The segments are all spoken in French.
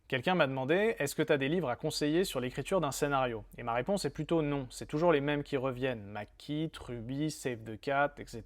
Quelqu'un m'a demandé, est-ce que tu as des livres à conseiller sur l'écriture d'un scénario? Et ma réponse est plutôt non, c'est toujours les mêmes qui reviennent. McKeith, Ruby, Save the Cat, etc.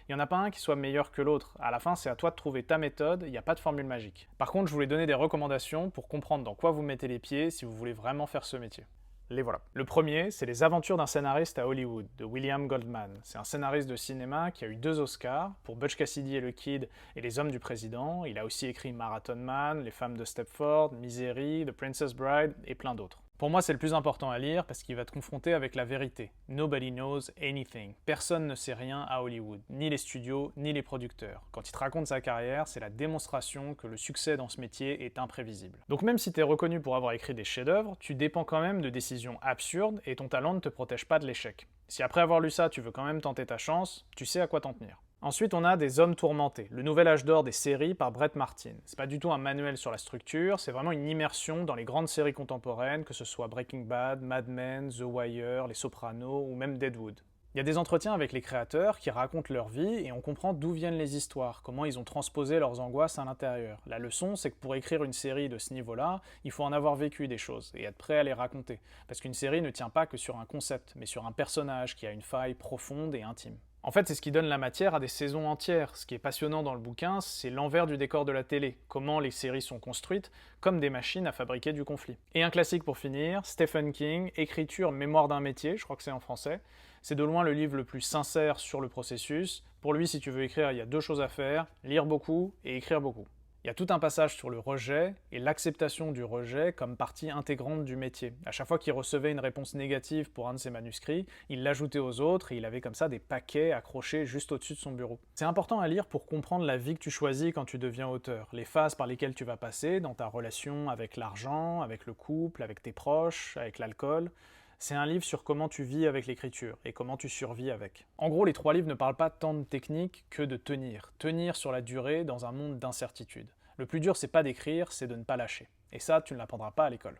Il n'y en a pas un qui soit meilleur que l'autre. À la fin, c'est à toi de trouver ta méthode, il n'y a pas de formule magique. Par contre, je voulais donner des recommandations pour comprendre dans quoi vous mettez les pieds si vous voulez vraiment faire ce métier. Les voilà. Le premier, c'est Les aventures d'un scénariste à Hollywood, de William Goldman. C'est un scénariste de cinéma qui a eu 2 Oscars, pour Butch Cassidy et le Kid et Les Hommes du Président. Il a aussi écrit Marathon Man, Les Femmes de Stepford, Misery, The Princess Bride et plein d'autres. Pour moi, c'est le plus important à lire parce qu'il va te confronter avec la vérité. Nobody knows anything. Personne ne sait rien à Hollywood, ni les studios, ni les producteurs. Quand il te raconte sa carrière, c'est la démonstration que le succès dans ce métier est imprévisible. Donc même si tu es reconnu pour avoir écrit des chefs-d'œuvre, tu dépends quand même de décisions absurdes et ton talent ne te protège pas de l'échec. Si après avoir lu ça, tu veux quand même tenter ta chance, tu sais à quoi t'en tenir. Ensuite, on a Des Hommes tourmentés, le nouvel âge d'or des séries par Brett Martin. C'est pas du tout un manuel sur la structure, c'est vraiment une immersion dans les grandes séries contemporaines, que ce soit Breaking Bad, Mad Men, The Wire, Les Sopranos ou même Deadwood. Il y a des entretiens avec les créateurs qui racontent leur vie et on comprend d'où viennent les histoires, comment ils ont transposé leurs angoisses à l'intérieur. La leçon, c'est que pour écrire une série de ce niveau-là, il faut en avoir vécu des choses et être prêt à les raconter. Parce qu'une série ne tient pas que sur un concept, mais sur un personnage qui a une faille profonde et intime. En fait, c'est ce qui donne la matière à des saisons entières. Ce qui est passionnant dans le bouquin, c'est l'envers du décor de la télé, comment les séries sont construites comme des machines à fabriquer du conflit. Et un classique pour finir, Stephen King, Écriture, mémoire d'un métier, je crois que c'est en français. C'est de loin le livre le plus sincère sur le processus. Pour lui, si tu veux écrire, il y a 2 choses à faire, lire beaucoup et écrire beaucoup. Il y a tout un passage sur le rejet et l'acceptation du rejet comme partie intégrante du métier. À chaque fois qu'il recevait une réponse négative pour un de ses manuscrits, il l'ajoutait aux autres et il avait comme ça des paquets accrochés juste au-dessus de son bureau. C'est important à lire pour comprendre la vie que tu choisis quand tu deviens auteur, les phases par lesquelles tu vas passer dans ta relation avec l'argent, avec le couple, avec tes proches, avec l'alcool. C'est un livre sur comment tu vis avec l'écriture et comment tu survis avec. En gros, les 3 livres ne parlent pas tant de technique que de tenir. Tenir sur la durée dans un monde d'incertitude. Le plus dur, c'est pas d'écrire, c'est de ne pas lâcher. Et ça, tu ne l'apprendras pas à l'école.